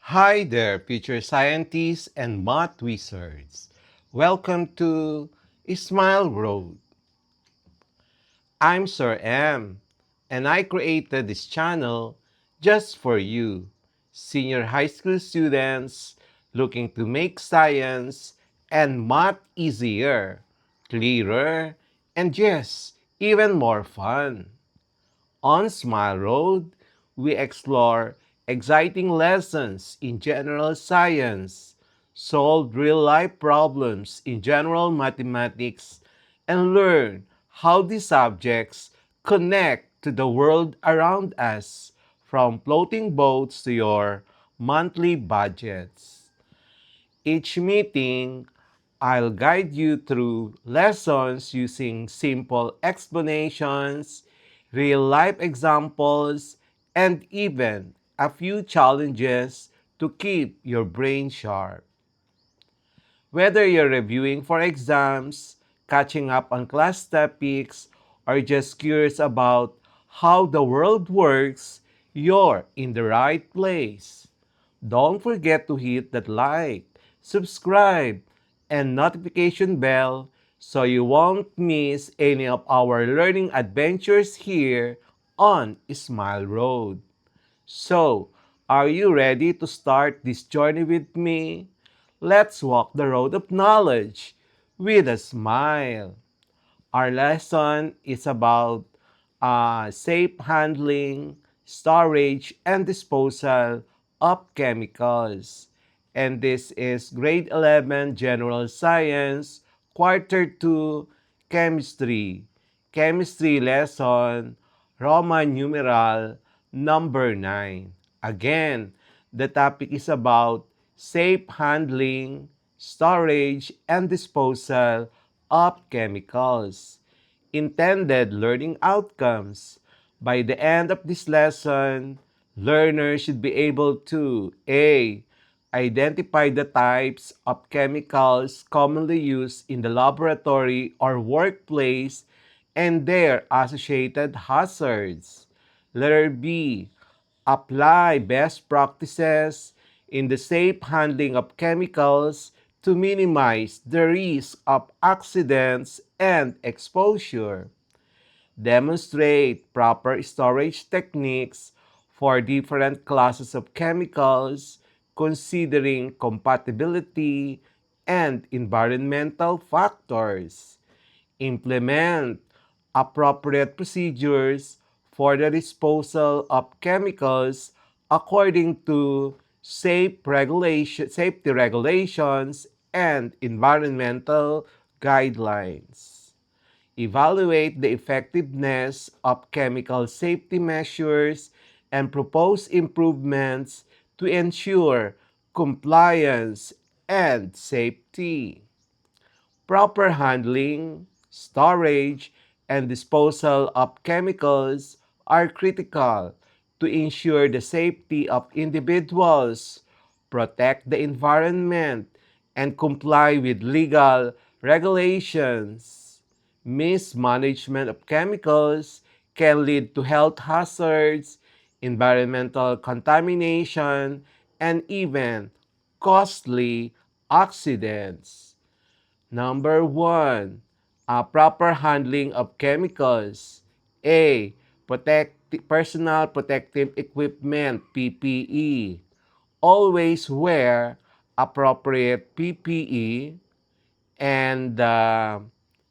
Hi there, future scientists and math wizards. Welcome to Smile Road. I'm Sir M, and I created this channel just for you, senior high school students looking to make science and math easier, clearer, and yes, even more fun. On Smile Road, we explore exciting lessons in general science, solve real life problems in general mathematics, and learn how these subjects connect to the world around us, from floating boats to your monthly budgets. Each meeting, I'll guide you through lessons using simple explanations, real life examples, and even a few challenges to keep your brain sharp. Whether you're reviewing for exams, catching up on class topics, or just curious about how the world works, you're in the right place. Don't forget to hit that like, subscribe, and notification bell so you won't miss any of our learning adventures here on Smile Road. So, are you ready to start this journey with me? Let's walk the road of knowledge with a smile. Our lesson is about safe handling, storage, and disposal of chemicals. And this is grade 11 General Science, Quarter 2, Chemistry. Chemistry lesson, Roman numeral number 9. Again, the topic is about safe handling, storage, and disposal of chemicals. Intended learning outcomes. By the end of this lesson, learners should be able to A. Identify the types of chemicals commonly used in the laboratory or workplace and their associated hazards. Letter B. Apply best practices in the safe handling of chemicals to minimize the risk of accidents and exposure. Demonstrate proper storage techniques for different classes of chemicals, considering compatibility and environmental factors. Implement appropriate procedures for the disposal of chemicals according to safety regulations and environmental guidelines. Evaluate the effectiveness of chemical safety measures and propose improvements to ensure compliance and safety. Proper handling, storage, and disposal of chemicals are critical to ensure the safety of individuals, protect the environment, and comply with legal regulations. Mismanagement of chemicals can lead to health hazards, environmental contamination, and even costly accidents. Number one, proper handling of chemicals. A. Personal protective equipment, PPE. Always wear appropriate PPE and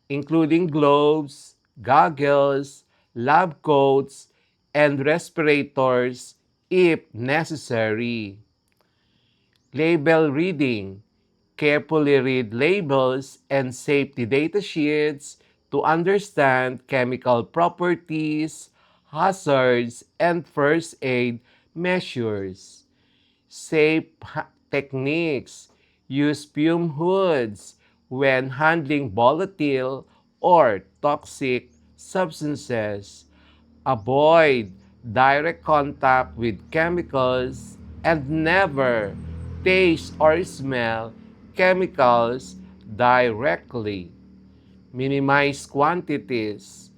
including gloves, goggles, lab coats, and respirators if necessary. Label reading. Carefully read labels and safety data sheets to understand chemical properties, hazards, and first aid measures. Techniques. Use fume hoods when handling volatile or toxic substances. Avoid direct contact with chemicals and never taste or smell chemicals directly. Minimize quantities.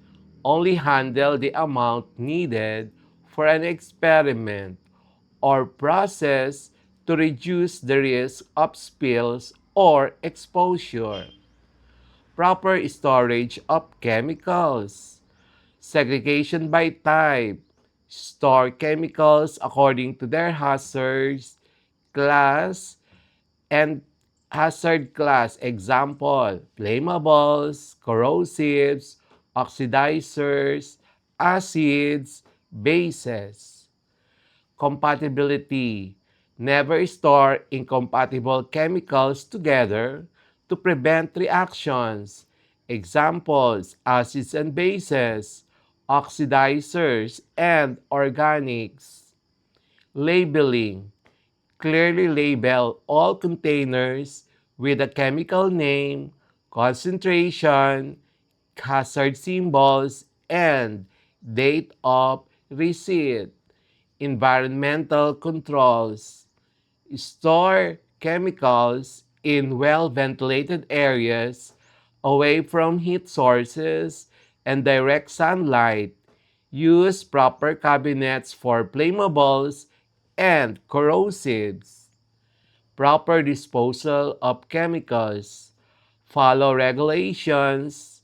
Only handle the amount needed for an experiment or process to reduce the risk of spills or exposure. Proper storage of chemicals. Segregation by type. Store chemicals according to their hazards, class, and hazard class. Example, flammables, corrosives, oxidizers, acids, bases. Compatibility. Never store incompatible chemicals together to prevent reactions. Examples, acids and bases, oxidizers, and organics. Labeling. Clearly label all containers with a chemical name, concentration, hazard symbols, and date of receipt. Environmental controls. Store chemicals in well-ventilated areas away from heat sources and direct sunlight. Use proper cabinets for flammables and corrosives. Proper disposal of chemicals. Follow regulations.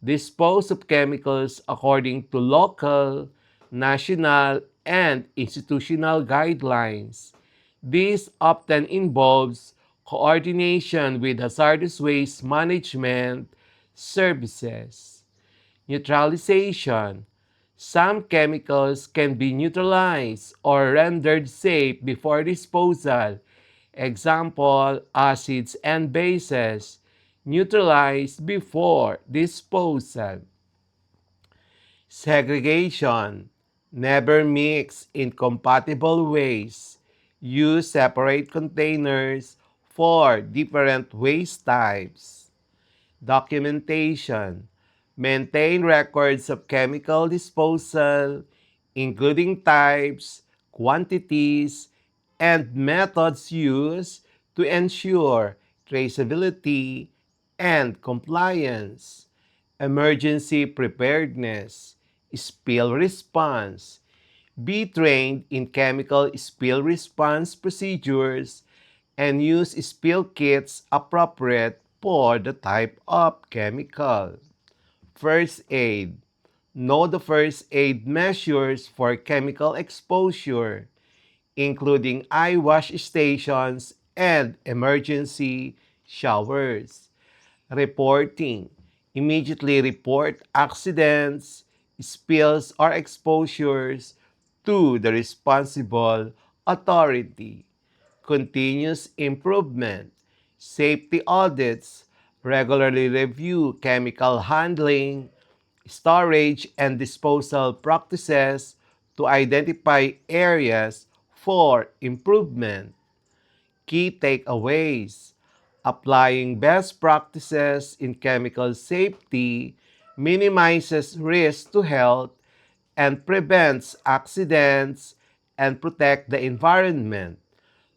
Dispose of chemicals according to local, national, and institutional guidelines. This often involves coordination with hazardous waste management services. Neutralization. Some chemicals can be neutralized or rendered safe before disposal. Example, acids and bases neutralized before disposal. Segregation. Never mix incompatible waste. Use separate containers for different waste types. Documentation. Maintain records of chemical disposal, including types, quantities, and methods used to ensure traceability and compliance. Emergency preparedness, spill response. Be trained in chemical spill response procedures and use spill kits appropriate for the type of chemical. First aid. Know the first aid measures for chemical exposure, including eye wash stations and emergency showers. Reporting. Immediately report accidents, spills, or exposures to the responsible authority. Continuous improvement. Safety audits. Regularly review chemical handling, storage, and disposal practices to identify areas for improvement. Key takeaways. Applying best practices in chemical safety minimizes risk to health and prevents accidents and protect the environment.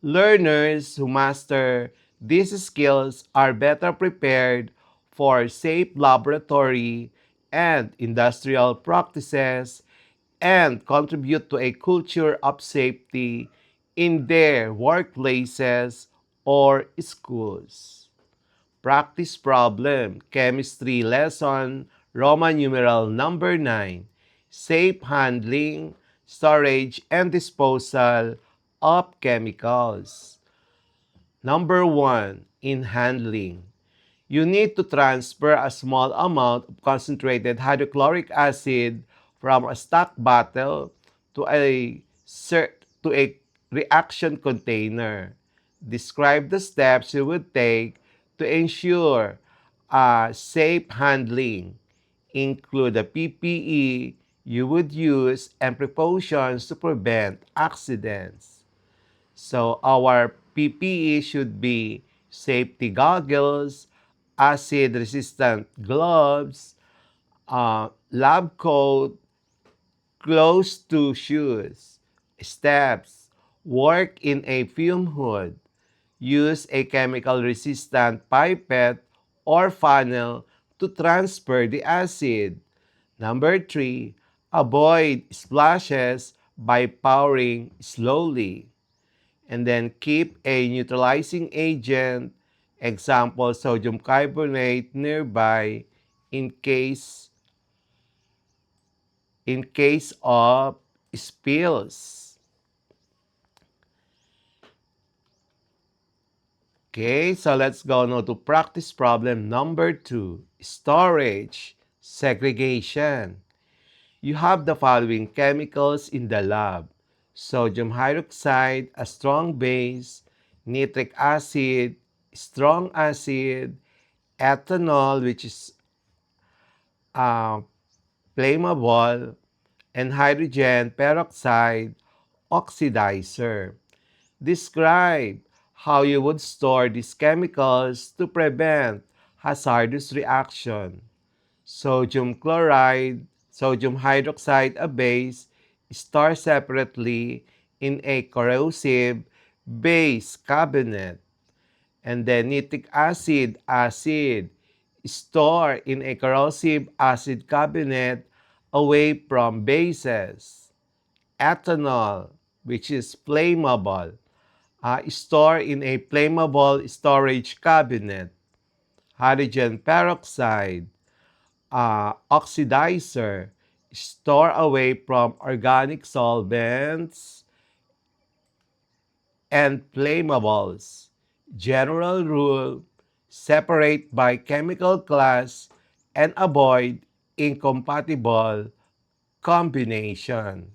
Learners who master these skills are better prepared for safe laboratory and industrial practices and contribute to a culture of safety in their workplaces or schools. Practice problem, chemistry lesson, Roman numeral number 9, safe handling, storage, and disposal of chemicals. Number 1, in handling. You need to transfer a small amount of concentrated hydrochloric acid from a stock bottle to a reaction container. Describe the steps you would take to ensure safe handling. Include the PPE you would use and precautions to prevent accidents. So our PPE should be safety goggles, acid-resistant gloves, lab coat, closed-toe shoes, steps, work in a fume hood, use a chemical-resistant pipette or funnel to transfer the acid. Number 3, avoid splashes by pouring slowly. and then keep a neutralizing agent, example sodium carbonate, nearby in case of spills. Okay, so let's go now to practice problem number 2, storage segregation. You have the following chemicals in the lab: sodium hydroxide, a strong base; nitric acid, strong acid; ethanol, which is uh, flammable; and hydrogen peroxide, oxidizer. Describe how you would store these chemicals to prevent hazardous reaction. Sodium chloride, sodium hydroxide, a base, store separately in a corrosive base cabinet. And then nitric acid, store in a corrosive acid cabinet away from bases. Ethanol, which is flammable, store in a flammable storage cabinet. Hydrogen peroxide, oxidizer, store away from organic solvents and flammables. General rule: separate by chemical class and avoid incompatible combination.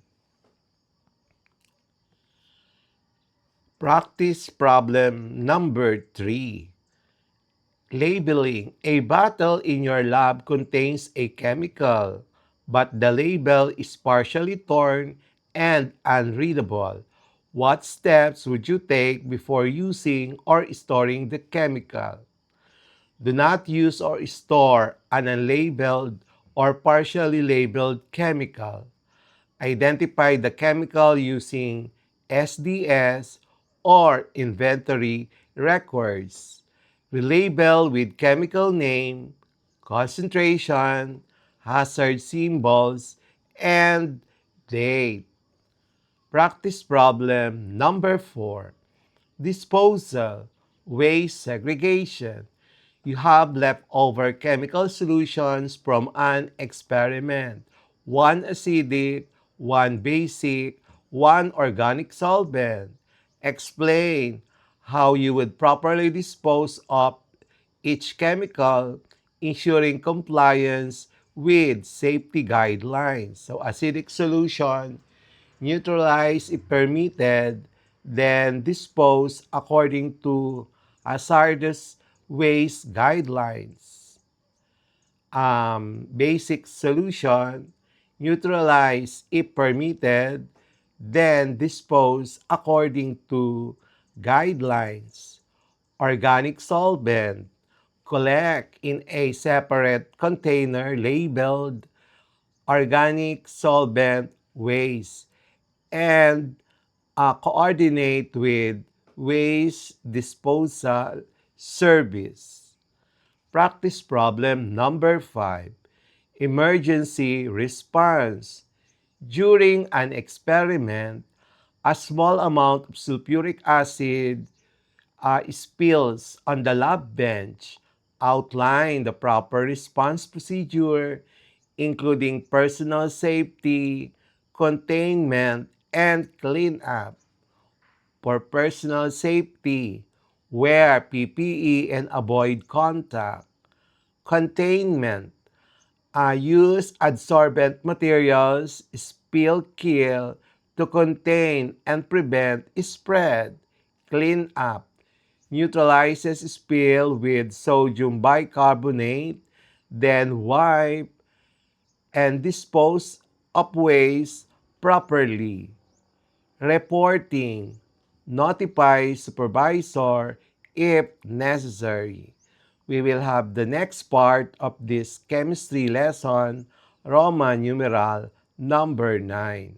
Practice problem number 3. Labeling. A bottle in your lab contains a chemical, but the label is partially torn and unreadable. What steps would you take before using or storing the chemical? Do not use or store an unlabeled or partially labeled chemical. Identify the chemical using SDS or inventory records. Relabel with chemical name, concentration, hazard symbols, and date. Practice problem number 4. Disposal, waste segregation. You have leftover chemical solutions from an experiment. One acidic, one basic, one organic solvent. Explain how you would properly dispose of each chemical, ensuring compliance with safety guidelines. So acidic solution, neutralize if permitted, then dispose according to hazardous waste guidelines. Basic solution, neutralize if permitted, then dispose according to guidelines. Organic solvent, collect in a separate container labeled organic solvent waste, and coordinate with waste disposal service. Practice problem number 5. Emergency response. During an experiment, a small amount of sulfuric acid spills on the lab bench. Outline the proper response procedure, including personal safety, containment, and cleanup. For personal safety, wear PPE and avoid contact. Containment, use adsorbent materials, spill kill to contain and prevent spread. Clean up, neutralizes spill with sodium bicarbonate, then wipe and dispose of waste properly. Reporting, notify supervisor if necessary. We will have the next part of this chemistry lesson, Roman numeral number 9.